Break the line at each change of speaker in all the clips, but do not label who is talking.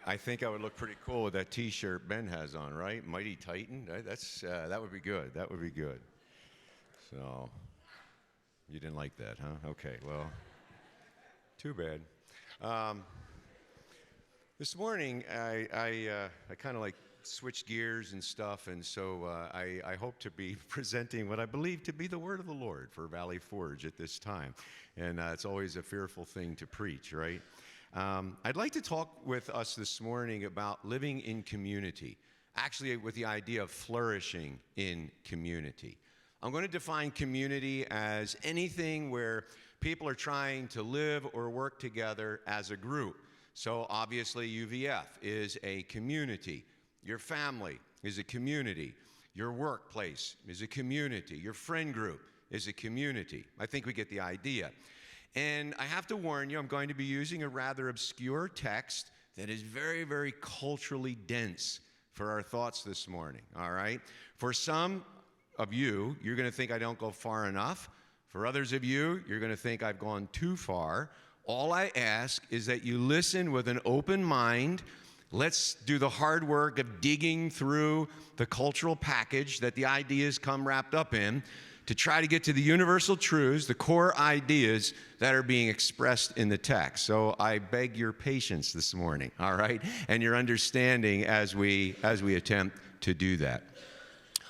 I think I would look pretty cool with that T-shirt Ben has on, right? Mighty Titan. That would be good. That would be good. So, you didn't like that, huh? Okay, well, too bad. This morning, I kind of like switched gears and stuff, and so I hope to be presenting what I believe to be the word of the Lord for Valley Forge at this time. And it's always a fearful thing to preach, right? I'd like to talk with us this morning about living in community, actually with the idea of flourishing in community. I'm going to define community as anything where people are trying to live or work together as a group. So obviously UVF is a community. Your family is a community. Your workplace is a community. Your friend group is a community. I think we get the idea. And I have to warn you, I'm going to be using a rather obscure text that is very, very culturally dense for our thoughts this morning, all right? For some of you, you're going to think I don't go far enough. For others of you, you're going to think I've gone too far. All I ask is that you listen with an open mind. Let's do the hard work of digging through the cultural package that the ideas come wrapped up in to try to get to the universal truths, the core ideas that are being expressed in the text. So I beg your patience this morning, all right, and your understanding as we attempt to do that.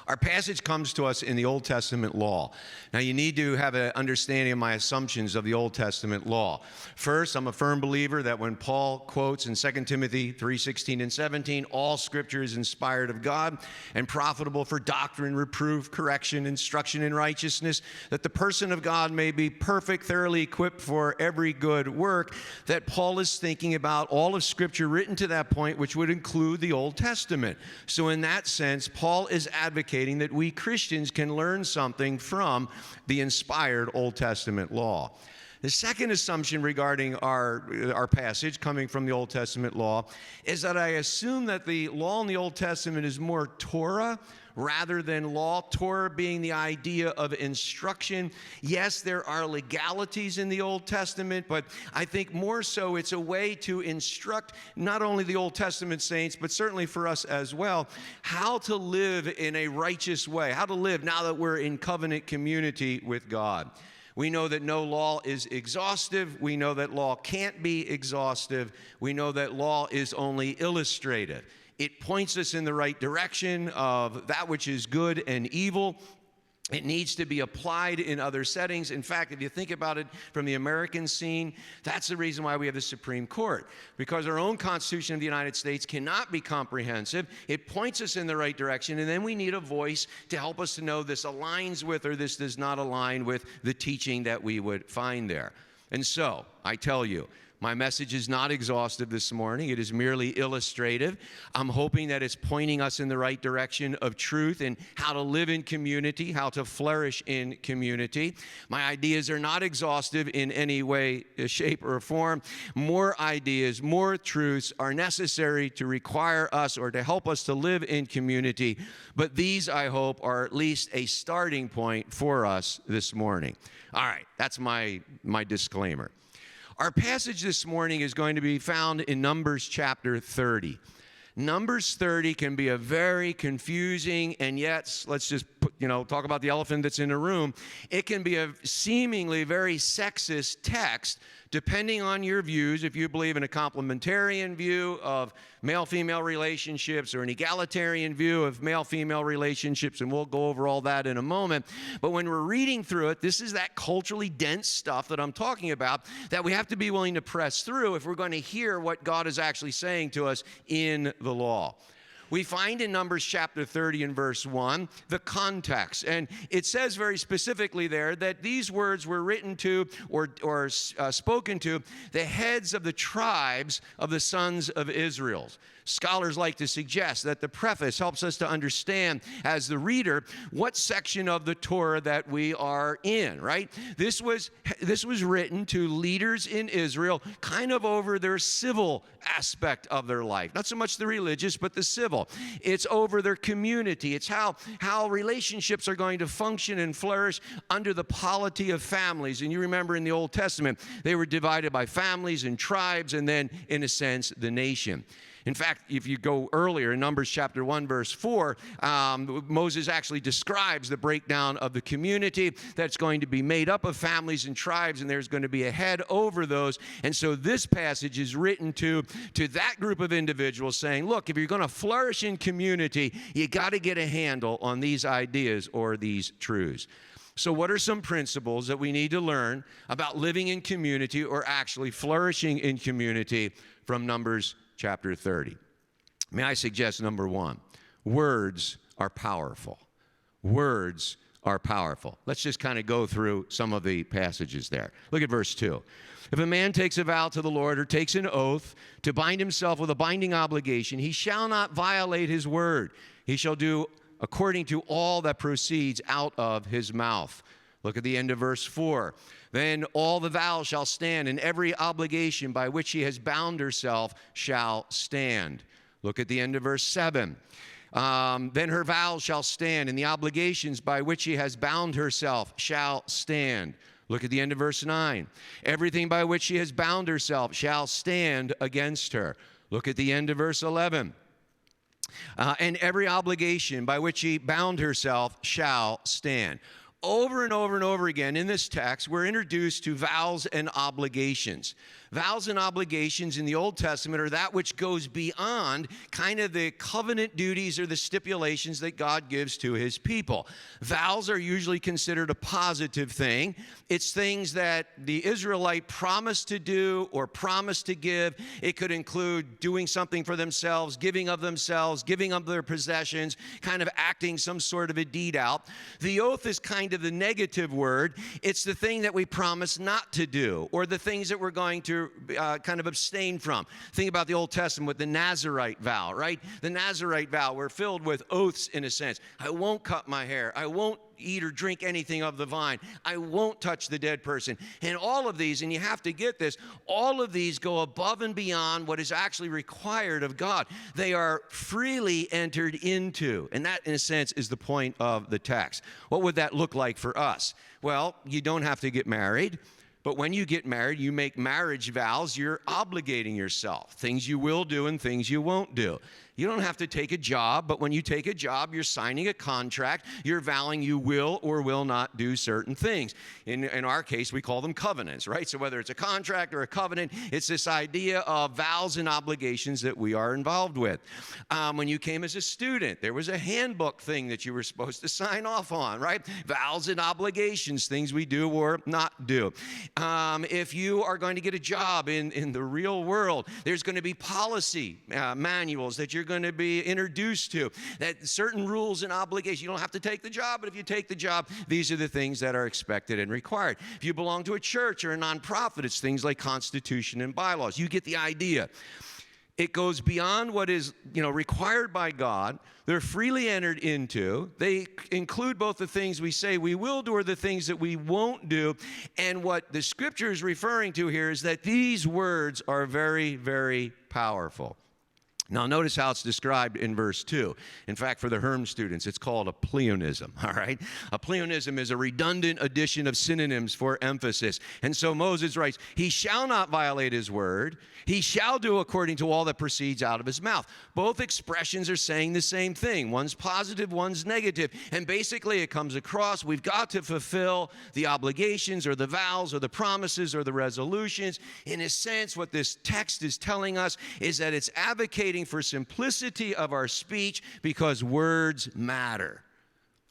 Our passage comes to us in the Old Testament law. Now, you need to have an understanding of my assumptions of the Old Testament law. First, I'm a firm believer that when Paul quotes in 2 Timothy 3:16 and 17, all Scripture is inspired of God and profitable for doctrine, reproof, correction, instruction in righteousness, that the person of God may be perfect, thoroughly equipped for every good work, that Paul is thinking about all of Scripture written to that point, which would include the Old Testament. So in that sense, Paul is advocating that we Christians can learn something from the inspired Old Testament law. The second assumption regarding our passage coming from the Old Testament law is that I assume that the law in the Old Testament is more Torah rather than law, Torah being the idea of instruction. Yes, there are legalities in the Old Testament, but I think more so it's a way to instruct not only the Old Testament saints, but certainly for us as well, how to live in a righteous way, how to live now that we're in covenant community with God. We know that no law is exhaustive. We know that law can't be exhaustive. We know that law is only illustrative. It points us in the right direction of that which is good and evil. It needs to be applied in other settings. In fact, if you think about it from the American scene, that's the reason why we have the Supreme Court. Because our own Constitution of the United States cannot be comprehensive. It points us in the right direction, and then we need a voice to help us to know this aligns with or this does not align with the teaching that we would find there. And so, I tell you, my message is not exhaustive this morning. It is merely illustrative. I'm hoping that it's pointing us in the right direction of truth and how to live in community, how to flourish in community. My ideas are not exhaustive in any way, shape, or form. More ideas, more truths are necessary to require us or to help us to live in community. But these, I hope, are at least a starting point for us this morning. All right, that's my disclaimer. Our passage this morning is going to be found in Numbers chapter 30. Numbers 30 can be a very confusing, and yet, let's just talk about the elephant that's in the room. It can be a seemingly very sexist text, depending on your views. If you believe in a complementarian view of male-female relationships or an egalitarian view of male-female relationships, and we'll go over all that in a moment. But when we're reading through it, this is that culturally dense stuff that I'm talking about that we have to be willing to press through if we're going to hear what God is actually saying to us in the law. We find in Numbers chapter 30 and verse 1 the context. And it says very specifically there that these words were written to or spoken to the heads of the tribes of the sons of Israel. Scholars like to suggest that the preface helps us to understand as the reader what section of the Torah that we are in, right? This was written to leaders in Israel kind of over their civil aspect of their life. Not so much the religious, but the civil. level. It's over their community. It's how relationships are going to function and flourish under the polity of families. And you remember in the Old Testament, they were divided by families and tribes, and then, in a sense, the nation. In fact, if you go earlier in Numbers chapter 1, verse 4, Moses actually describes the breakdown of the community that's going to be made up of families and tribes, and there's going to be a head over those. And so this passage is written to that group of individuals saying, look, if you're going to flourish in community, you got to get a handle on these ideas or these truths. So what are some principles that we need to learn about living in community or actually flourishing in community from Numbers chapter 30? May I suggest number one, words are powerful. Words are powerful. Let's just kind of go through some of the passages there. Look at verse 2. If a man takes a vow to the Lord or takes an oath to bind himself with a binding obligation, he shall not violate his word. He shall do according to all that proceeds out of his mouth. Look at the end of verse 4. Then all the vows shall stand, and every obligation by which she has bound herself shall stand. Look at the end of verse 7. Then her vows shall stand, and the obligations by which she has bound herself shall stand. Look at the end of verse 9. Everything by which she has bound herself shall stand against her. Look at the end of verse 11. And every obligation by which she bound herself shall stand. Over and over and over again in this text, we're introduced to vows and obligations. Vows and obligations in the Old Testament are that which goes beyond kind of the covenant duties or the stipulations that God gives to his people. Vows are usually considered a positive thing. It's things that the Israelite promised to do or promised to give. It could include doing something for themselves, giving of their possessions, kind of acting some sort of a deed out. The oath is kind of the negative word. It's the thing that we promise not to do, or the things that we're going to kind of abstain from. Think about the Old Testament with the Nazarite vow, right? The Nazarite vow, we're filled with oaths in a sense. I won't cut my hair. I won't eat or drink anything of the vine. I won't touch the dead person. And all of these, and you have to get this, all of these go above and beyond what is actually required of God. They are freely entered into. And that, in a sense, is the point of the text. What would that look like for us? Well, you don't have to get married. But when you get married, you make marriage vows, you're obligating yourself. Things you will do and things you won't do. You don't have to take a job, but when you take a job, you're signing a contract. You're vowing you will or will not do certain things. In our case, we call them covenants, right? So whether it's a contract or a covenant, it's this idea of vows and obligations that we are involved with. When you came as a student, there was a handbook thing that you were supposed to sign off on, right? Vows and obligations, things we do or not do. If you are going to get a job in the real world, there's going to be policy manuals that you're going to be introduced to, that certain rules and obligations. You don't have to take the job, but if you take the job, these are the things that are expected and required. If you belong to a church or a nonprofit, it's things like constitution and bylaws. You get the idea. It goes beyond what is, required by God. They're freely entered into. They include both the things we say we will do or the things that we won't do. And what the scripture is referring to here is that these words are very, very powerful. Now, notice how it's described in verse 2. In fact, for the Herm students, it's called a pleonasm, all right? A pleonasm is a redundant addition of synonyms for emphasis. And so Moses writes, he shall not violate his word. He shall do according to all that proceeds out of his mouth. Both expressions are saying the same thing. One's positive, one's negative. And basically, it comes across, we've got to fulfill the obligations or the vows or the promises or the resolutions. In a sense, what this text is telling us is that it's advocating for simplicity of our speech because words matter.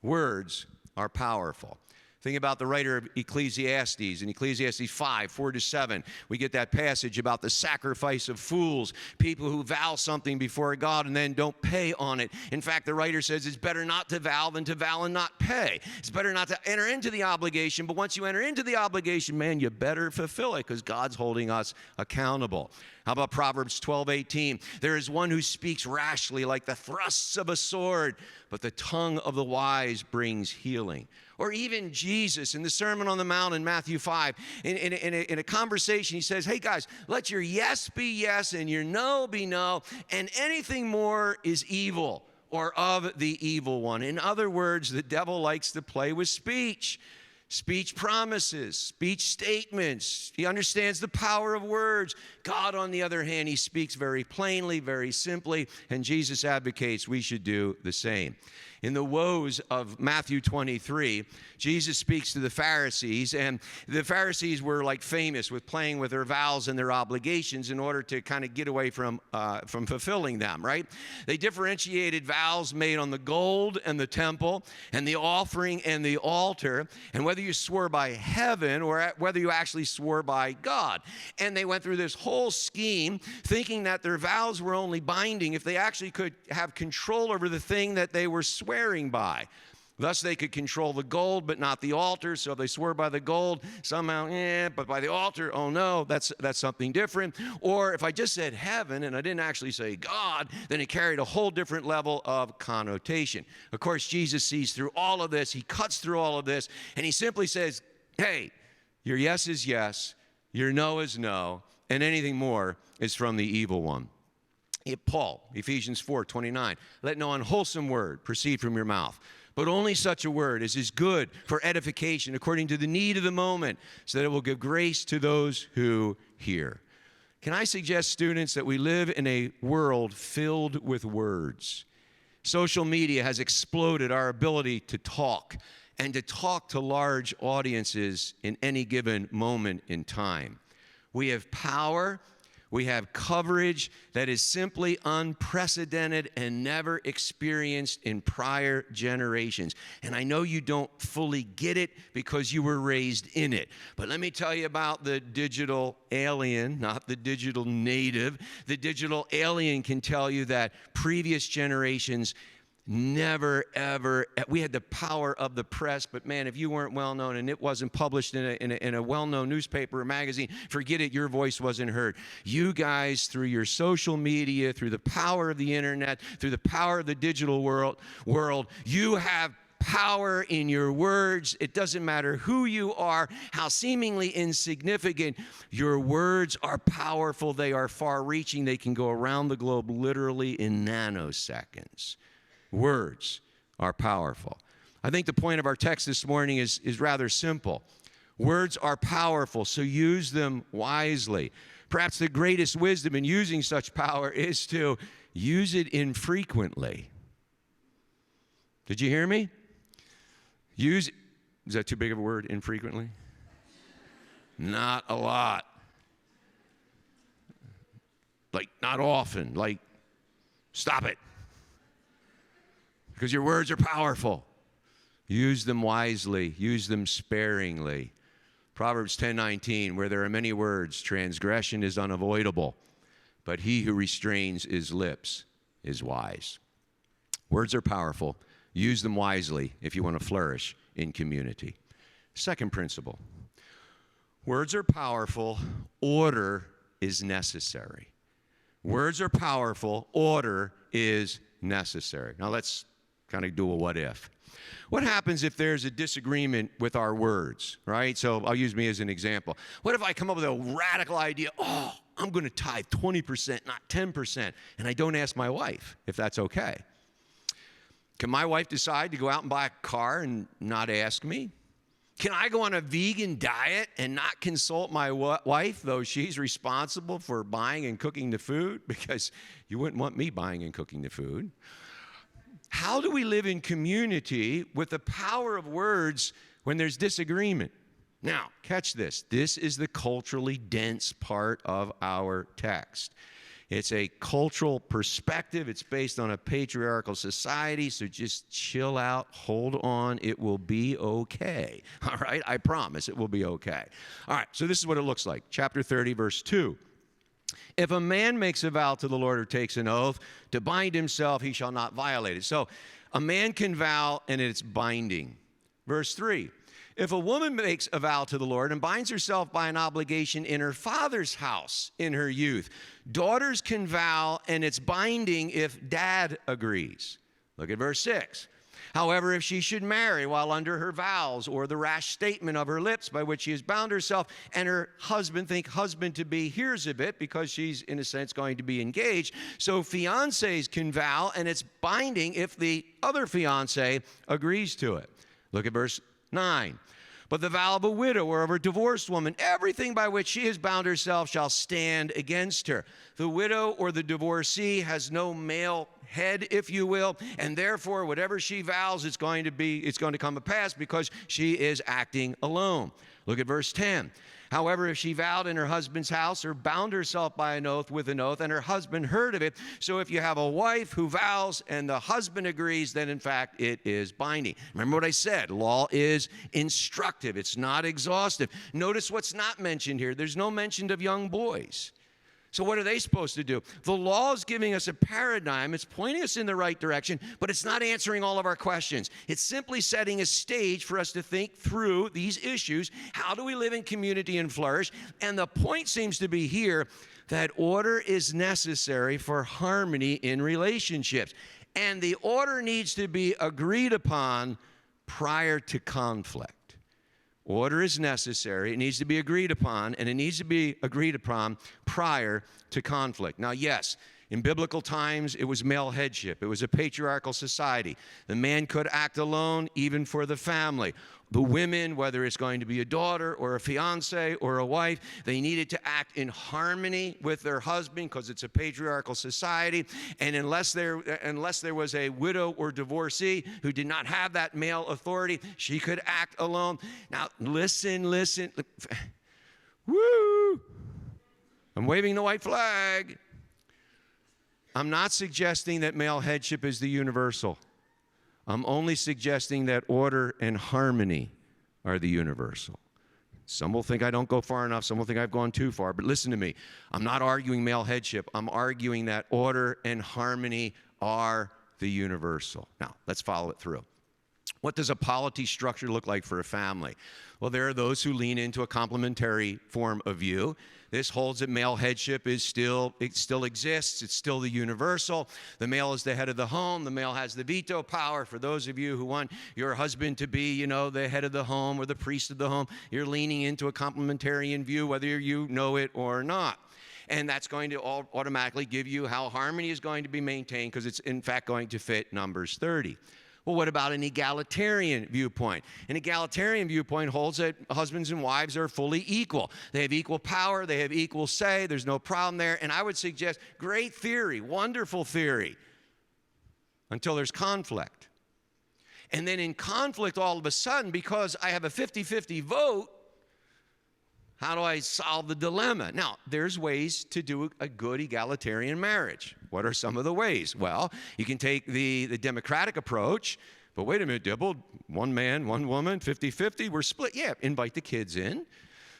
Words are powerful. Think about the writer of Ecclesiastes. In Ecclesiastes 5, 4-7, we get that passage about the sacrifice of fools, people who vow something before God and then don't pay on it. In fact, the writer says it's better not to vow than to vow and not pay. It's better not to enter into the obligation, but once you enter into the obligation, man, you better fulfill it because God's holding us accountable. How about Proverbs 12:18? There is one who speaks rashly like the thrusts of a sword, but the tongue of the wise brings healing. Or even Jesus in the Sermon on the Mount in Matthew 5, in a conversation, he says, hey guys, let your yes be yes and your no be no, and anything more is evil or of the evil one. In other words, the devil likes to play with speech. Speech promises, speech statements. He understands the power of words. God, on the other hand, he speaks very plainly, very simply, and Jesus advocates we should do the same. In the woes of Matthew 23, Jesus speaks to the Pharisees, and the Pharisees were like famous with playing with their vows and their obligations in order to kind of get away from fulfilling them, right? They differentiated vows made on the gold and the temple and the offering and the altar, and whether you swore by heaven or whether you actually swore by God. And they went through this whole scheme thinking that their vows were only binding if they actually could have control over the thing that they were swearing by. Thus, they could control the gold, but not the altar. So if they swore by the gold, somehow, but by the altar, oh no, that's something different. Or if I just said heaven and I didn't actually say God, then it carried a whole different level of connotation. Of course, Jesus sees through all of this. He cuts through all of this, and he simply says, hey, your yes is yes, your no is no, and anything more is from the evil one. Paul, Ephesians 4:29, let no unwholesome word proceed from your mouth, but only such a word as is good for edification according to the need of the moment, so that it will give grace to those who hear. Can I suggest, students, that we live in a world filled with words? Social media has exploded our ability to talk and to talk to large audiences in any given moment in time. We have power. We have coverage that is simply unprecedented and never experienced in prior generations. And I know you don't fully get it because you were raised in it. But let me tell you about the digital alien, not the digital native. The digital alien can tell you that previous generations never, ever, we had the power of the press, but man, if you weren't well-known and it wasn't published in a well-known newspaper or magazine, forget it, your voice wasn't heard. You guys, through your social media, through the power of the internet, through the power of the digital world, you have power in your words. It doesn't matter who you are, how seemingly insignificant, your words are powerful. They are far-reaching. They can go around the globe literally in nanoseconds. Words are powerful. I think the point of our text this morning is rather simple. Words are powerful, so use them wisely. Perhaps the greatest wisdom in using such power is to use it infrequently. Did you hear me? Is that too big of a word, infrequently? Not a lot. Like, not often. Like, stop it. Because your words are powerful. Use them wisely. Use them sparingly. Proverbs 10:19, where there are many words, transgression is unavoidable, but he who restrains his lips is wise. Words are powerful. Use them wisely if you want to flourish in community. Second principle. Words are powerful. Order is necessary. Words are powerful. Order is necessary. Now let's kind of do a what if. What happens if there's a disagreement with our words, right? So I'll use me as an example. What if I come up with a radical idea, I'm going to tithe 20%, not 10%, and I don't ask my wife if that's okay? Can my wife decide to go out and buy a car and not ask me? Can I go on a vegan diet and not consult my wife, though she's responsible for buying and cooking the food? Because you wouldn't want me buying and cooking the food. How do we live in community with the power of words when there's disagreement? Now, catch this. This is the culturally dense part of our text. It's a cultural perspective. It's based on a patriarchal society, so just chill out, hold on, it will be okay. All right, I promise it will be okay. All right, so this is what it looks like. Chapter 30, verse 2. If a man makes a vow to the Lord or takes an oath to bind himself, he shall not violate it. So a man can vow and it's binding. Verse 3. If a woman makes a vow to the Lord and binds herself by an obligation in her father's house in her youth, daughters can vow, and it's binding if dad agrees. Look at verse 6. However, if she should marry while under her vows, or the rash statement of her lips by which she has bound herself, and her husband, think husband-to-be, hears of it, because she's, in a sense, going to be engaged, so fiancés can vow, and it's binding if the other fiancé agrees to it. Look at verse 9. But the vow of a widow or of a divorced woman, everything by which she has bound herself shall stand against her. The widow or the divorcee has no male head, if you will, and therefore whatever she vows, it's going to come to pass because she is acting alone. Look at verse 10. However, if she vowed in her husband's house or bound herself by an oath with an oath, and her husband heard of it, so if you have a wife who vows and the husband agrees, then in fact it is binding. Remember what I said, law is instructive, it's not exhaustive. Notice what's not mentioned here. There's no mention of young boys. So what are they supposed to do? The law is giving us a paradigm. It's pointing us in the right direction, but it's not answering all of our questions. It's simply setting a stage for us to think through these issues. How do we live in community and flourish? And the point seems to be here that order is necessary for harmony in relationships. And the order needs to be agreed upon prior to conflict. Order is necessary, it needs to be agreed upon, and it needs to be agreed upon prior to conflict. Now, yes, in biblical times, it was male headship. It was a patriarchal society. The man could act alone, even for the family. The women, whether it's going to be a daughter or a fiancé or a wife, they needed to act in harmony with their husband because it's a patriarchal society. And unless there was a widow or divorcee who did not have that male authority, she could act alone. Now, listen. Woo! I'm waving the white flag. I'm not suggesting that male headship is the universal. I'm only suggesting that order and harmony are the universal. Some will think I don't go far enough. Some will think I've gone too far. But listen to me. I'm not arguing male headship. I'm arguing that order and harmony are the universal. Now, let's follow it through. What does a polity structure look like for a family? Well, there are those who lean into a complementary form of view. This holds that male headship still exists. It's still the universal. The male is the head of the home. The male has the veto power. For those of you who want your husband to be, the head of the home or the priest of the home, you're leaning into a complementarian view, whether you know it or not. And that's going to automatically give you how harmony is going to be maintained because it's, in fact, going to fit Numbers 30. Well, what about an egalitarian viewpoint? An egalitarian viewpoint holds that husbands and wives are fully equal. They have equal power. They have equal say. There's no problem there. And I would suggest great theory, wonderful theory, until there's conflict. And then in conflict, all of a sudden, because I have a 50-50 vote, how do I solve the dilemma? Now, there's ways to do a good egalitarian marriage. What are some of the ways? Well, you can take the democratic approach, but wait a minute, Dippold, one man, one woman, 50-50, we're split. Yeah, invite the kids in.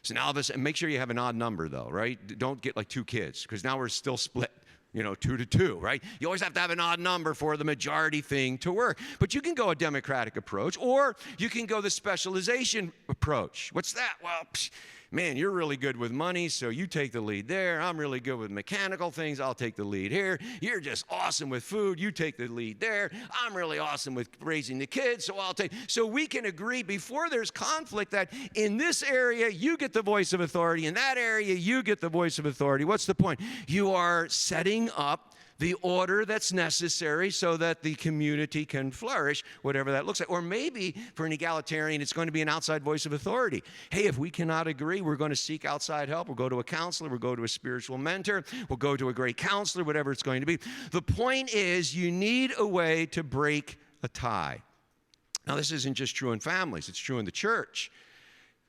So now, make sure you have an odd number, though, right? Don't get like 2 kids, because now we're still split. 2 to 2, right? You always have to have an odd number for the majority thing to work. But you can go a democratic approach, or you can go the specialization approach. What's that? Well, man, you're really good with money, so you take the lead there. I'm really good with mechanical things. I'll take the lead here. You're just awesome with food. You take the lead there. I'm really awesome with raising the kids, so I'll take. So we can agree before there's conflict that in this area, you get the voice of authority. In that area, you get the voice of authority. What's the point? You are setting up the order that's necessary so that the community can flourish, whatever that looks like. Or maybe for an egalitarian, it's going to be an outside voice of authority. Hey, if we cannot agree, we're going to seek outside help. We'll go to a counselor. We'll go to a spiritual mentor. We'll go to a great counselor, whatever it's going to be. The point is you need a way to break a tie. Now, this isn't just true in families. It's true in the church.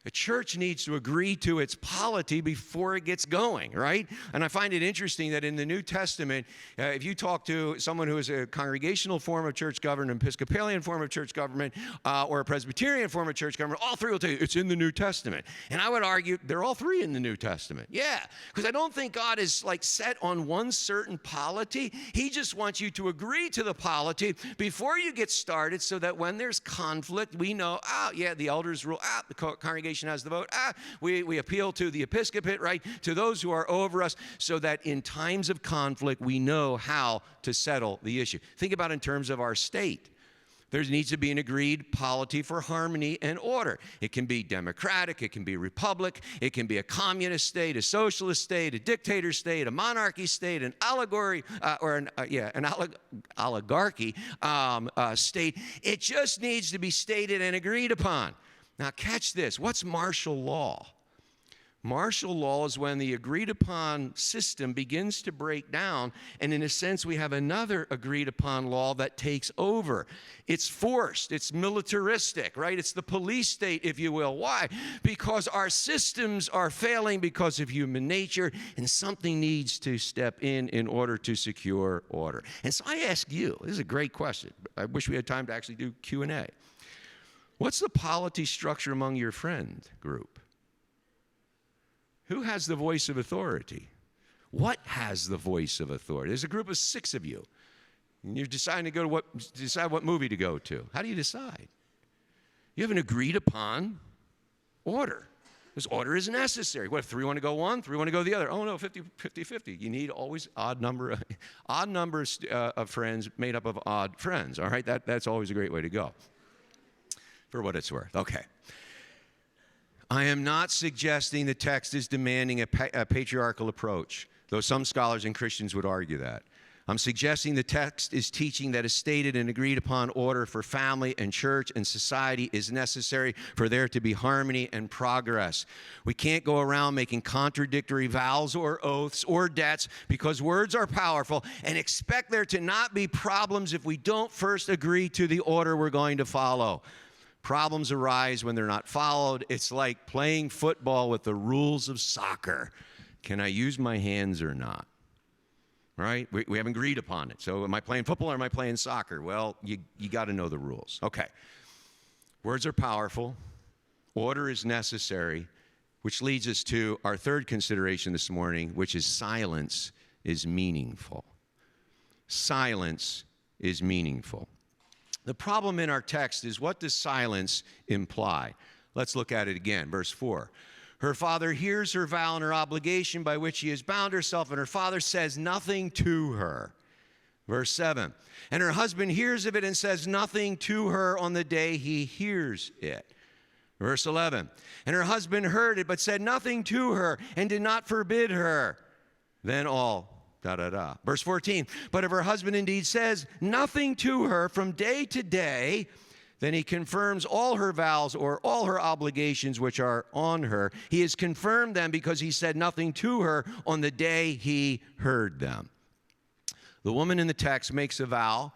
A church needs to agree to its polity before it gets going, right? And I find it interesting that in the New Testament, if you talk to someone who is a congregational form of church government, an Episcopalian form of church government, or a Presbyterian form of church government, all three will tell you it's in the New Testament. And I would argue they're all three in the New Testament. Yeah, because I don't think God is like set on one certain polity. He just wants you to agree to the polity before you get started so that when there's conflict, we know, the elders rule, the congregation has the vote. We appeal to the episcopate, right? To those who are over us, so that in times of conflict, we know how to settle the issue. Think about it in terms of our state. There needs to be an agreed polity for harmony and order. It can be democratic, it can be republic, it can be a communist state, a socialist state, a dictator state, a monarchy state, an allegory, an oligarchy state. It just needs to be stated and agreed upon. Now catch this, what's martial law? Martial law is when the agreed upon system begins to break down, and in a sense we have another agreed upon law that takes over. It's forced, it's militaristic, right? It's the police state, if you will. Why? Because our systems are failing because of human nature, and something needs to step in order to secure order. And so I ask you, this is a great question. I wish we had time to actually do Q&A. What's the polity structure among your friend group? Who has the voice of authority? What has the voice of authority? There's a group of 6 of you. And you're deciding to decide what movie to go to. How do you decide? You have an agreed upon order. This order is necessary. What if 3 want to go one, 3 want to go the other? Oh no, 50-50. You need always odd numbers of friends made up of odd friends. All right, that's always a great way to go. For what it's worth. Okay. I am not suggesting the text is demanding a patriarchal approach, though some scholars and Christians would argue that. I'm suggesting the text is teaching that a stated and agreed upon order for family and church and society is necessary for there to be harmony and progress. We can't go around making contradictory vows or oaths or debts because words are powerful and expect there to not be problems if we don't first agree to the order we're going to follow. Problems arise when they're not followed. It's like playing football with the rules of soccer. Can I use my hands or not? Right? We haven't agreed upon it. So am I playing football or am I playing soccer? Well, you got to know the rules. Okay. Words are powerful. Order is necessary, which leads us to our third consideration this morning, which is silence is meaningful. Silence is meaningful. The problem in our text is, what does silence imply? Let's look at it again. Verse 4. Her father hears her vow and her obligation by which she has bound herself, and her father says nothing to her. Verse 7. And her husband hears of it and says nothing to her on the day he hears it. Verse 11. And her husband heard it but said nothing to her and did not forbid her. Then all Verse 14, but if her husband indeed says nothing to her from day to day, then he confirms all her vows or all her obligations which are on her. He has confirmed them because he said nothing to her on the day he heard them. The woman in the text makes a vow.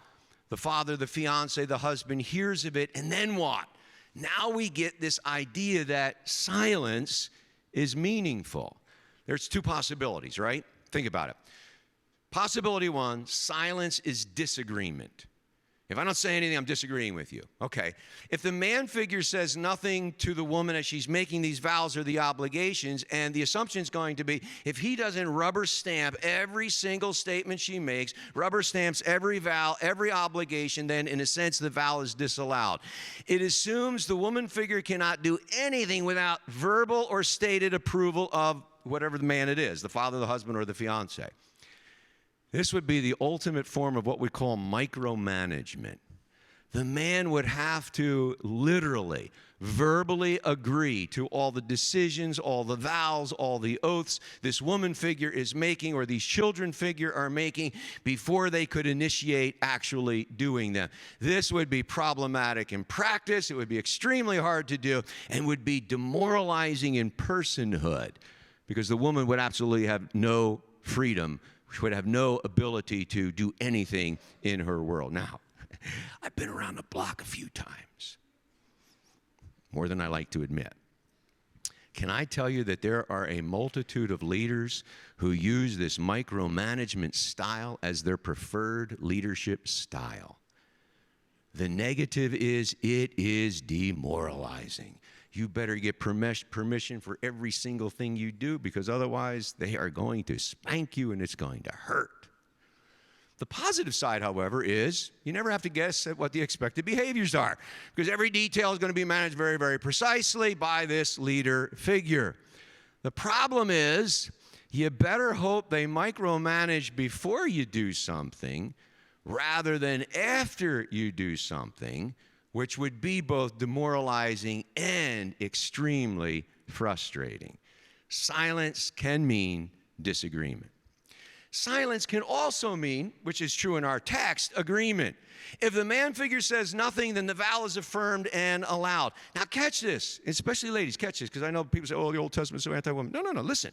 The father, the fiance, the husband hears of it, and then what? Now we get this idea that silence is meaningful. There's 2 possibilities, right? Think about it. Possibility 1, silence is disagreement. If I don't say anything, I'm disagreeing with you. Okay. If the man figure says nothing to the woman as she's making these vows or the obligations, and the assumption is going to be, if he doesn't rubber stamp every single statement she makes, rubber stamps every vow, every obligation, then in a sense the vow is disallowed. It assumes the woman figure cannot do anything without verbal or stated approval of whatever the man it is, the father, the husband, or the fiance. This would be the ultimate form of what we call micromanagement. The man would have to literally, verbally agree to all the decisions, all the vows, all the oaths this woman figure is making or these children figure are making before they could initiate actually doing them. This would be problematic in practice. It would be extremely hard to do and would be demoralizing in personhood because the woman would absolutely have no freedom. She would have no ability to do anything in her world. Now, I've been around the block a few times, more than I like to admit. can I tell you that there are a multitude of leaders who use this micromanagement style as their preferred leadership style? The negative is it is demoralizing. You better get permission for every single thing you do, because otherwise they are going to spank you and it's going to hurt. The positive side, however, is you never have to guess at what the expected behaviors are, because every detail is going to be managed very, very precisely by this leader figure. The problem is you better hope they micromanage before you do something rather than after you do something, which would be both demoralizing and extremely frustrating. Silence can mean disagreement. Silence can also mean, which is true in our text, agreement. If the man figure says nothing, then the vow is affirmed and allowed. Now catch this, especially ladies, catch this, because I know people say, oh, the Old Testament is so anti-woman. No, listen.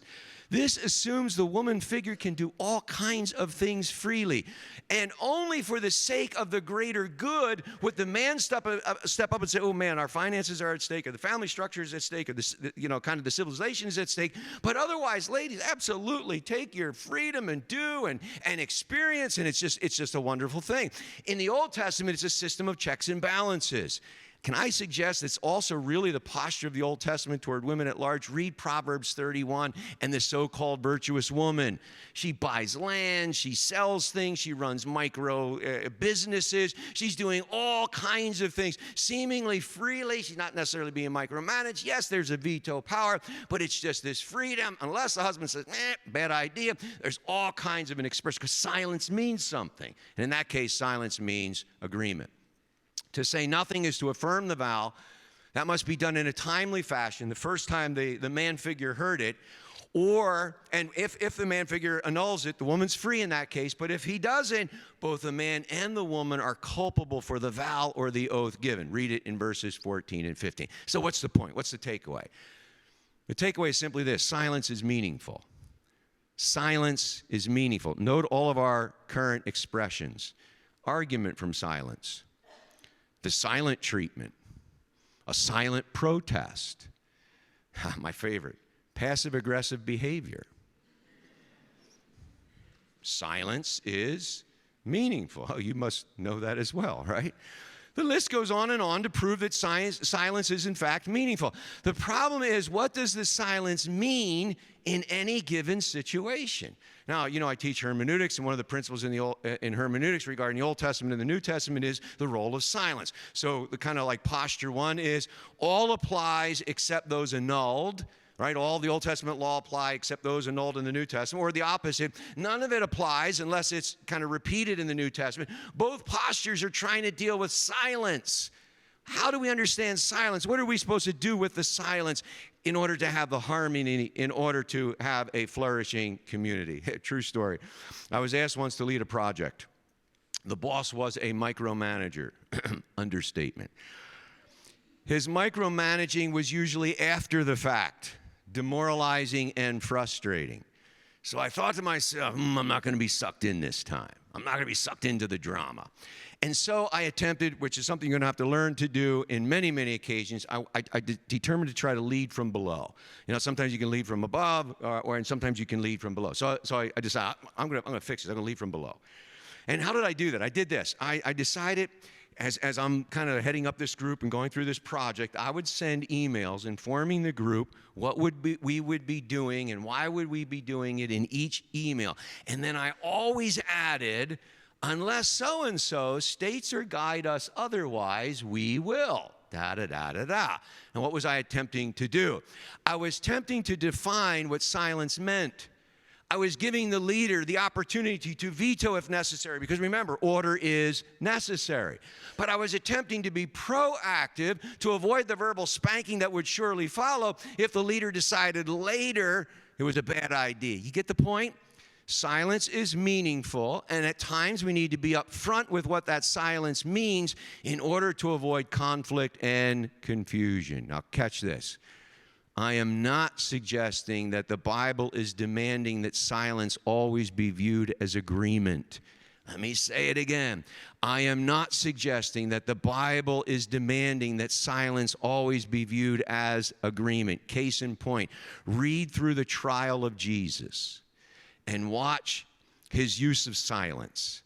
This assumes the woman figure can do all kinds of things freely, and only for the sake of the greater good would the man step up and say, oh man, our finances are at stake, or the family structure is at stake, or kind of the civilization is at stake. But otherwise, ladies, absolutely take your freedom and do and experience, and it's just a wonderful thing. In the Old Testament, it's a system of checks and balances. Can I suggest it's also really the posture of the Old Testament toward women at large? Read Proverbs 31 and the so-called virtuous woman. She buys land, she sells things, she runs micro businesses, she's doing all kinds of things seemingly freely. She's not necessarily being micromanaged. Yes, there's a veto power, but it's just this freedom. Unless the husband says, bad idea, there's all kinds of an expression, because silence means something. And in that case, silence means agreement. To say nothing is to affirm the vow. That must be done in a timely fashion, the first time the man figure heard it. And if the man figure annuls it, the woman's free in that case. But if he doesn't, both the man and the woman are culpable for the vow or the oath given. Read it in verses 14 and 15. So what's the point? What's the takeaway? The takeaway is simply this: silence is meaningful. Silence is meaningful. Note all of our current expressions. Argument from silence. The silent treatment, a silent protest. My favorite, passive-aggressive behavior. Silence is meaningful. Oh, you must know that as well, right? The list goes on and on to prove that silence is in fact meaningful. The problem is, what does the silence mean in any given situation? Now, I teach hermeneutics, and one of the principles in hermeneutics regarding the Old Testament and the New Testament is the role of silence. So the kind of like posture one is all applies except those annulled. Right? All the Old Testament law apply except those annulled in the New Testament, or the opposite. None of it applies unless it's kind of repeated in the New Testament. Both postures are trying to deal with silence. How do we understand silence? What are we supposed to do with the silence in order to have the harmony, in order to have a flourishing community? True story. I was asked once to lead a project. The boss was a micromanager. Understatement. His micromanaging was usually after the fact, demoralizing and frustrating. So I thought to myself, I'm not going to be sucked in this time. I'm not going to be sucked into the drama. And so I attempted, which is something you're going to have to learn to do in many, many occasions, I determined to try to lead from below. Sometimes you can lead from above, and sometimes you can lead from below. So I decided, I'm going to fix it. I'm going to lead from below. And how did I do that? I did this. I decided, as I'm kind of heading up this group and going through this project, I would send emails informing the group what we would be doing and why would we be doing it in each email. And then I always added, unless so-and-so states or guide us otherwise, we will. Da-da-da-da-da. And what was I attempting to do? I was attempting to define what silence meant. I was giving the leader the opportunity to veto if necessary, because remember, order is necessary. But I was attempting to be proactive to avoid the verbal spanking that would surely follow if the leader decided later it was a bad idea. You get the point? Silence is meaningful, and at times we need to be upfront with what that silence means in order to avoid conflict and confusion. Now, catch this. I am not suggesting that the Bible is demanding that silence always be viewed as agreement. Let me say it again. I am not suggesting that the Bible is demanding that silence always be viewed as agreement. Case in point, read through the trial of Jesus and watch his use of silence.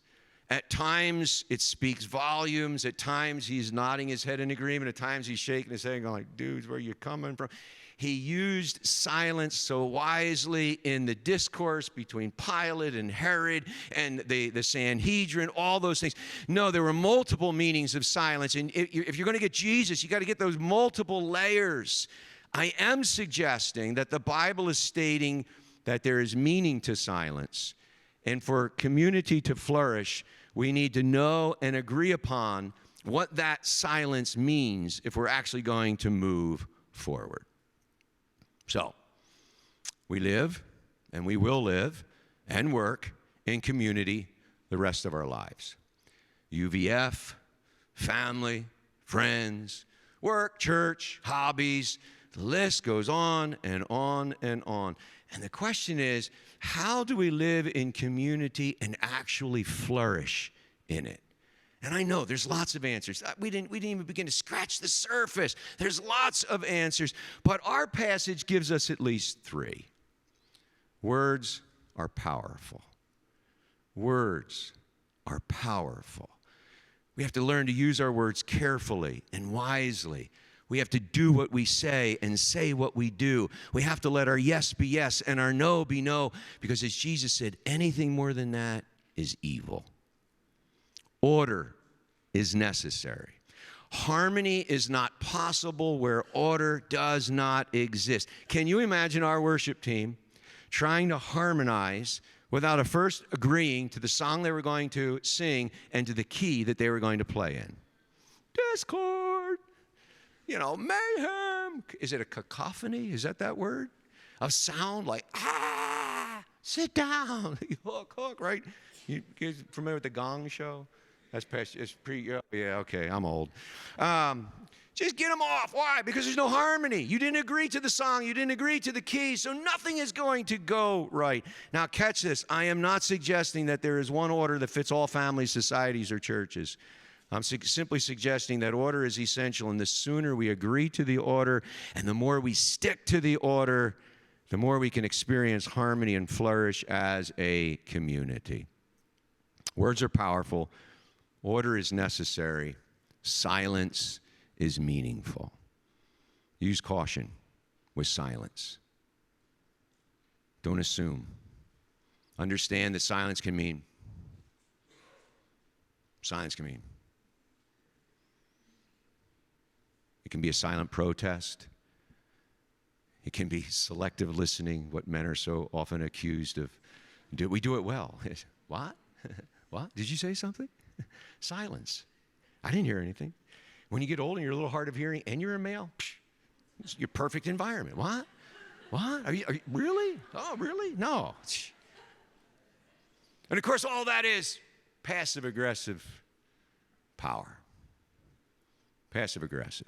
At times, it speaks volumes. At times, he's nodding his head in agreement. At times, he's shaking his head going like, dudes, where are you coming from? He used silence so wisely in the discourse between Pilate and Herod and the Sanhedrin, all those things. No, there were multiple meanings of silence. And if you're going to get Jesus, you got to get those multiple layers. I am suggesting that the Bible is stating that there is meaning to silence. And for community to flourish, we need to know and agree upon what that silence means if we're actually going to move forward. So, we live, and we will live, and work in community the rest of our lives. UVF, family, friends, work, church, hobbies, the list goes on and on and on. And the question is, how do we live in community and actually flourish in it? And I know there's lots of answers. We didn't even begin to scratch the surface. There's lots of answers. But our passage gives us at least three. Words are powerful. Words are powerful. We have to learn to use our words carefully and wisely. We have to do what we say and say what we do. We have to let our yes be yes and our no be no, because as Jesus said, anything more than that is evil. Order is necessary. Harmony is not possible where order does not exist. Can you imagine our worship team trying to harmonize without first agreeing to the song they were going to sing and to the key that they were going to play in? Discord, mayhem. Is it a cacophony? Is that word? A sound like, sit down. Hook, right? You guys familiar with the Gong Show? It's okay, I'm old. Just get them off. Why? Because there's no harmony. You didn't agree to the song. You didn't agree to the key, so nothing is going to go right. Now, catch this. I am not suggesting that there is one order that fits all families, societies, or churches. I'm simply suggesting that order is essential, and the sooner we agree to the order and the more we stick to the order, the more we can experience harmony and flourish as a community. Words are powerful. Order is necessary. Silence is meaningful. Use caution with silence. Don't assume. Understand that silence can mean. It can be a silent protest. It can be selective listening, what men are so often accused of. We do it well. What? What? Did you say something? Silence. I didn't hear anything. When you get old and you're a little hard of hearing and you're a male, it's your perfect environment. What? Are you really? Oh, really? No. And of course, all that is passive-aggressive power. Passive-aggressive.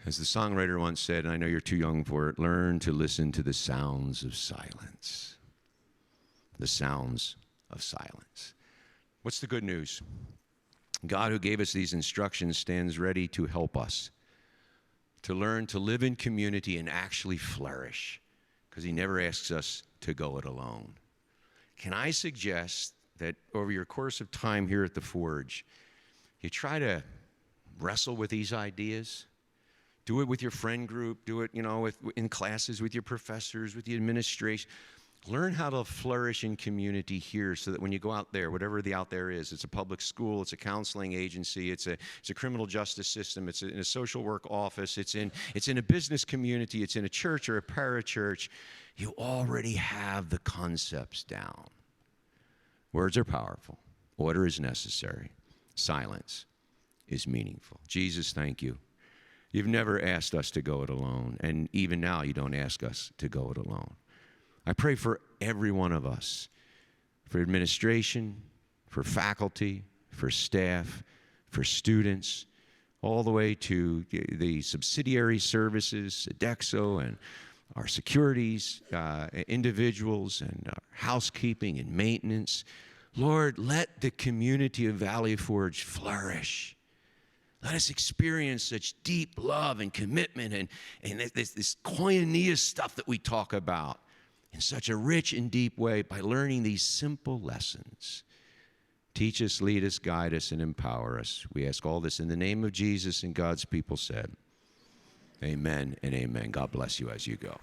As the songwriter once said, and I know you're too young for it, learn to listen to the sounds of silence. The sounds of silence. What's the good news? God, who gave us these instructions, stands ready to help us to learn to live in community and actually flourish, because he never asks us to go it alone. Can I suggest that over your course of time here at the Forge, you try to wrestle with these ideas? Do it with your friend group. Do it, in classes with your professors, with the administration. Learn how to flourish in community here so that when you go out there, whatever the out there is, it's a public school, it's a counseling agency, it's a criminal justice system, it's in a social work office, it's in a business community, it's in a church or a parachurch, you already have the concepts down. Words are powerful. Order is necessary. Silence is meaningful. Jesus, thank you. You've never asked us to go it alone, and even now you don't ask us to go it alone. I pray for every one of us, for administration, for faculty, for staff, for students, all the way to the subsidiary services, Sodexo, and our securities, individuals, and our housekeeping and maintenance, Lord, let the community of Valley Forge flourish. Let us experience such deep love and commitment and this koinonia stuff that we talk about in such a rich and deep way by learning these simple lessons. Teach us, lead us, guide us, and empower us. We ask all this in the name of Jesus, and God's people said, amen and amen. God bless you as you go.